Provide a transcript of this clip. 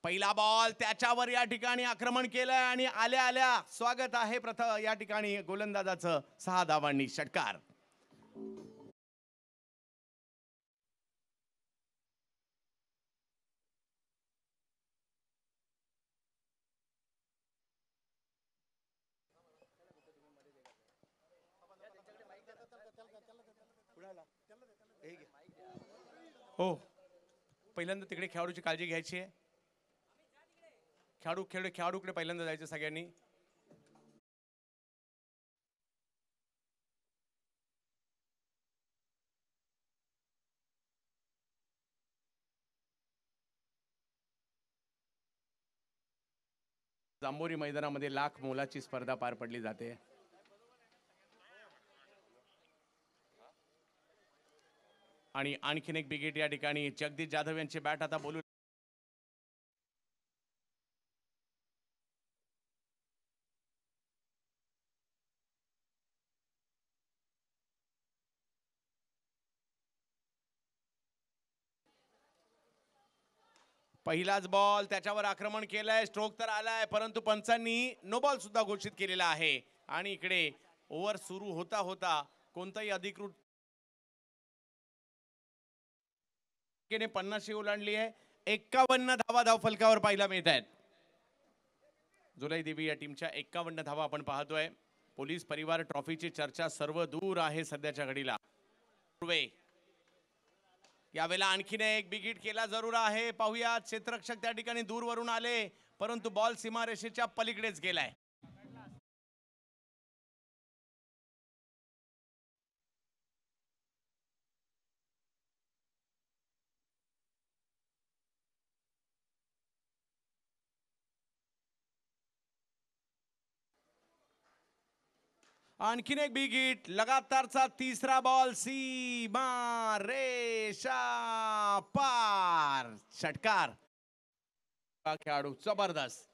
पहिला बॉल त्याच्यावर या ठिकाणी आक्रमण केलं आणि आल्या आल्या स्वागत आहे प्रथम या ठिकाणी गोलंदाजाचं 6 धावांनी षटकार. हो, पहिल्यांदा तिकडे खेळाडूची काळजी घ्यायची आहे. खेळाडूकडे पहिल्यांदा जायचं सगळ्यांनी. जांभोरी मैदानामध्ये लाख मोलाची स्पर्धा पार पडली जाते. आणि आणखीन एक बिगेट या ठिकाणी जगदीश जाधव यांची बॅट आता बोलू. पहिलाच बॉल त्याच्यावर आक्रमण केलंय, स्ट्रोक तर आलाय परंतु पंचांनी नो बॉल सुद्धा घोषित केलेला आहे. आणि इकडे ओव्हर सुरू होता होता कोणताही अधिकृत 50 ओलांडली आहे. 51 धावा धावफलकावर पाहायला मिळत आहेत. जुलै देवी या टीमच्या 51 धावा आपण पाहतोय. पोलीस परिवार ट्रॉफीची चर्चा सर्व दूर आहे सध्याच्या घडीला. यावेळेला आणखीन एक बिगिट केला जरूर आहे. पाहूया, क्षेत्ररक्षक त्या ठिकाणी दूरवरून आले परंतु बॉल सीमारेषेच्या पलीकडेच गेलाय. आणखीन एक बिग हिट, लगातारचा तिसरा बॉल, सीमा रेषा पार, षटकार. खेळाडू जबरदस्त.